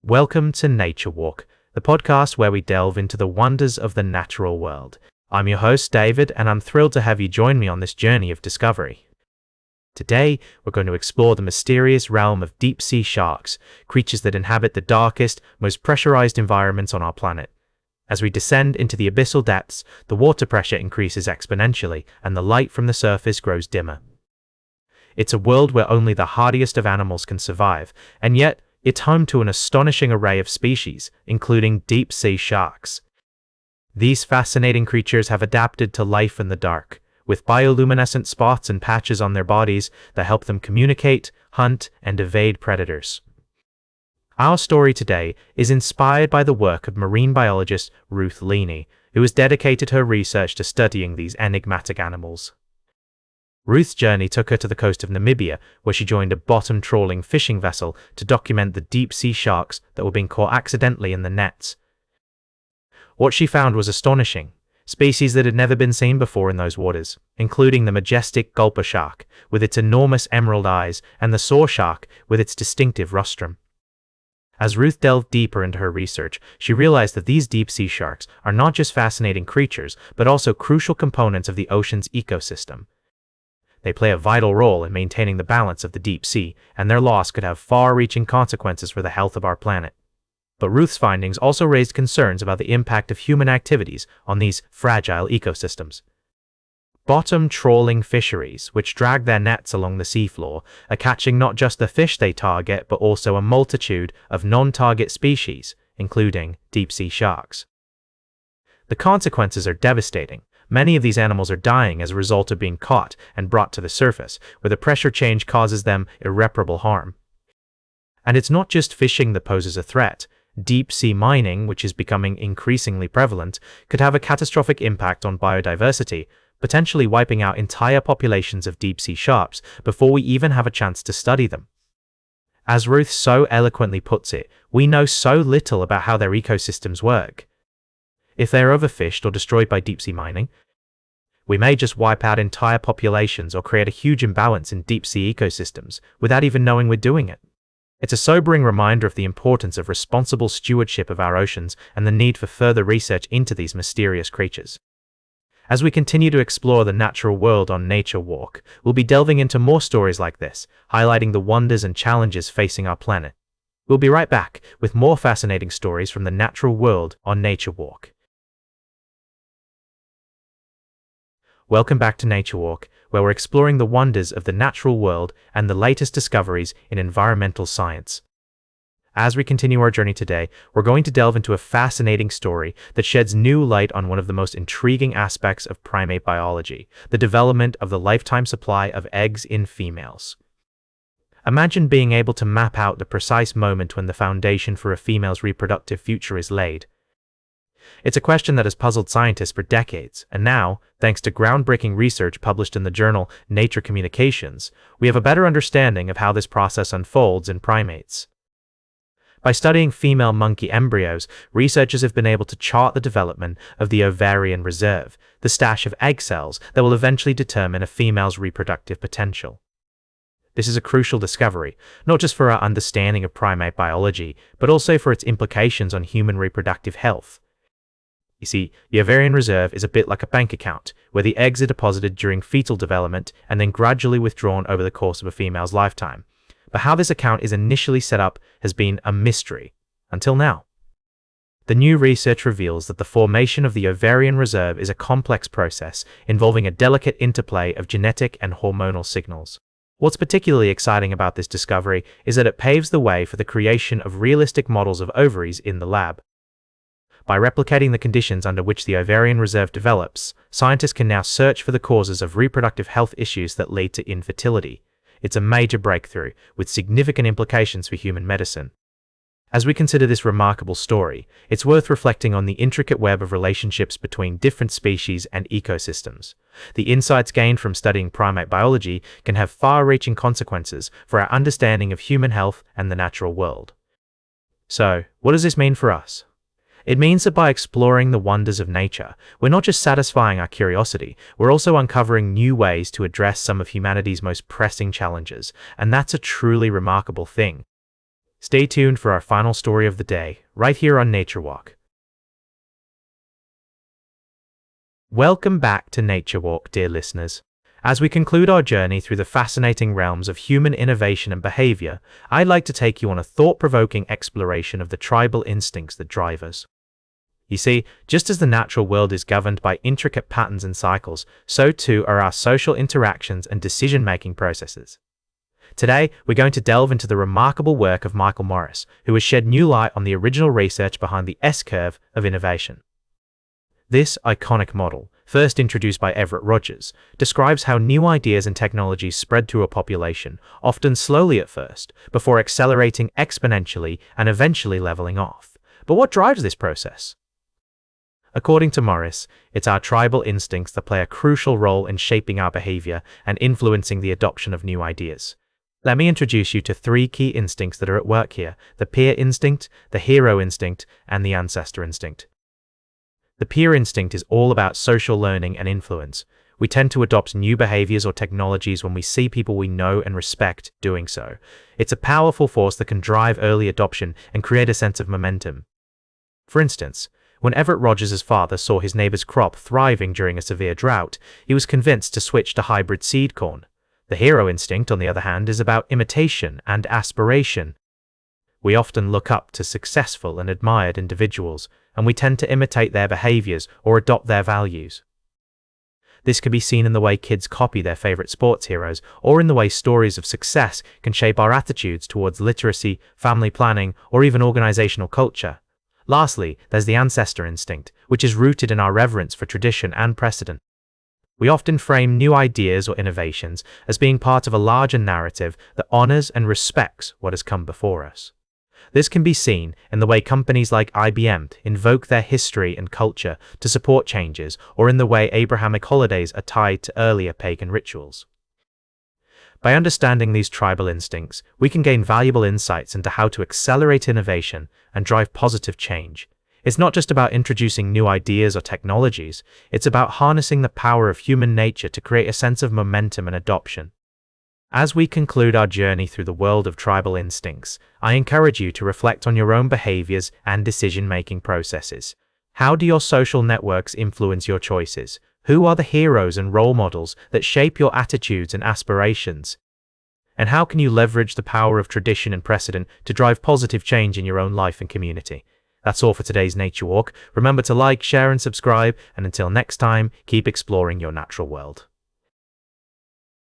Welcome to Nature Walk, the podcast where we delve into the wonders of the natural world. I'm your host, David, and I'm thrilled to have you join me on this journey of discovery. Today, we're going to explore the mysterious realm of deep-sea sharks, creatures that inhabit the darkest, most pressurized environments on our planet. As we descend into the abyssal depths, the water pressure increases exponentially, and the light from the surface grows dimmer. It's a world where only the hardiest of animals can survive, and yet, it's home to an astonishing array of species, including deep-sea sharks. These fascinating creatures have adapted to life in the dark, with bioluminescent spots and patches on their bodies that help them communicate, hunt, and evade predators. Our story today is inspired by the work of marine biologist Ruth Leaney, who has dedicated her research to studying these enigmatic animals. Ruth's journey took her to the coast of Namibia, where she joined a bottom-trawling fishing vessel to document the deep-sea sharks that were being caught accidentally in the nets. What she found was astonishing. Species that had never been seen before in those waters, including the majestic gulper shark, with its enormous emerald eyes, and the saw shark, with its distinctive rostrum. As Ruth delved deeper into her research, she realized that these deep-sea sharks are not just fascinating creatures, but also crucial components of the ocean's ecosystem. They play a vital role in maintaining the balance of the deep sea, and their loss could have far-reaching consequences for the health of our planet. But Ruth's findings also raised concerns about the impact of human activities on these fragile ecosystems. Bottom-trawling fisheries, which drag their nets along the seafloor, are catching not just the fish they target, but also a multitude of non-target species, including deep-sea sharks. The consequences are devastating. Many of these animals are dying as a result of being caught and brought to the surface, where the pressure change causes them irreparable harm. And it's not just fishing that poses a threat. Deep-sea mining, which is becoming increasingly prevalent, could have a catastrophic impact on biodiversity, potentially wiping out entire populations of deep-sea sharks before we even have a chance to study them. As Ruth so eloquently puts it, we know so little about how their ecosystems work. If they are overfished or destroyed by deep-sea mining, we may just wipe out entire populations or create a huge imbalance in deep-sea ecosystems without even knowing we're doing it. It's a sobering reminder of the importance of responsible stewardship of our oceans and the need for further research into these mysterious creatures. As we continue to explore the natural world on Nature Walk, we'll be delving into more stories like this, highlighting the wonders and challenges facing our planet. We'll be right back with more fascinating stories from the natural world on Nature Walk. Welcome back to Nature Walk, where we're exploring the wonders of the natural world and the latest discoveries in environmental science. As we continue our journey today, we're going to delve into a fascinating story that sheds new light on one of the most intriguing aspects of primate biology, the development of the lifetime supply of eggs in females. Imagine being able to map out the precise moment when the foundation for a female's reproductive future is laid. It's a question that has puzzled scientists for decades, and now, thanks to groundbreaking research published in the journal Nature Communications, we have a better understanding of how this process unfolds in primates. By studying female monkey embryos, researchers have been able to chart the development of the ovarian reserve, the stash of egg cells that will eventually determine a female's reproductive potential. This is a crucial discovery, not just for our understanding of primate biology, but also for its implications on human reproductive health. You see, the ovarian reserve is a bit like a bank account, where the eggs are deposited during fetal development and then gradually withdrawn over the course of a female's lifetime. But how this account is initially set up has been a mystery, until now. The new research reveals that the formation of the ovarian reserve is a complex process involving a delicate interplay of genetic and hormonal signals. What's particularly exciting about this discovery is that it paves the way for the creation of realistic models of ovaries in the lab. By replicating the conditions under which the ovarian reserve develops, scientists can now search for the causes of reproductive health issues that lead to infertility. It's a major breakthrough, with significant implications for human medicine. As we consider this remarkable story, it's worth reflecting on the intricate web of relationships between different species and ecosystems. The insights gained from studying primate biology can have far-reaching consequences for our understanding of human health and the natural world. So, what does this mean for us? It means that by exploring the wonders of nature, we're not just satisfying our curiosity, we're also uncovering new ways to address some of humanity's most pressing challenges, and that's a truly remarkable thing. Stay tuned for our final story of the day, right here on Nature Walk. Welcome back to Nature Walk, dear listeners. As we conclude our journey through the fascinating realms of human innovation and behavior, I'd like to take you on a thought-provoking exploration of the tribal instincts that drive us. You see, just as the natural world is governed by intricate patterns and cycles, so too are our social interactions and decision-making processes. Today, we're going to delve into the remarkable work of Michael Morris, who has shed new light on the original research behind the S-curve of innovation. This iconic model, first introduced by Everett Rogers, describes how new ideas and technologies spread through a population, often slowly at first, before accelerating exponentially and eventually leveling off. But what drives this process? According to Morris, it's our tribal instincts that play a crucial role in shaping our behavior and influencing the adoption of new ideas. Let me introduce you to three key instincts that are at work here: the peer instinct, the hero instinct, and the ancestor instinct. The peer instinct is all about social learning and influence. We tend to adopt new behaviors or technologies when we see people we know and respect doing so. It's a powerful force that can drive early adoption and create a sense of momentum. For instance, when Everett Rogers' father saw his neighbor's crop thriving during a severe drought, he was convinced to switch to hybrid seed corn. The hero instinct, on the other hand, is about imitation and aspiration. We often look up to successful and admired individuals, and we tend to imitate their behaviors or adopt their values. This can be seen in the way kids copy their favorite sports heroes, or in the way stories of success can shape our attitudes towards literacy, family planning, or even organizational culture. Lastly, there's the ancestor instinct, which is rooted in our reverence for tradition and precedent. We often frame new ideas or innovations as being part of a larger narrative that honors and respects what has come before us. This can be seen in the way companies like IBM invoke their history and culture to support changes, or in the way Abrahamic holidays are tied to earlier pagan rituals. By understanding these tribal instincts, we can gain valuable insights into how to accelerate innovation and drive positive change. It's not just about introducing new ideas or technologies, it's about harnessing the power of human nature to create a sense of momentum and adoption. As we conclude our journey through the world of tribal instincts, I encourage you to reflect on your own behaviors and decision-making processes. How do your social networks influence your choices? Who are the heroes and role models that shape your attitudes and aspirations? And how can you leverage the power of tradition and precedent to drive positive change in your own life and community? That's all for today's Nature Walk. Remember to like, share, and subscribe, and until next time, keep exploring your natural world.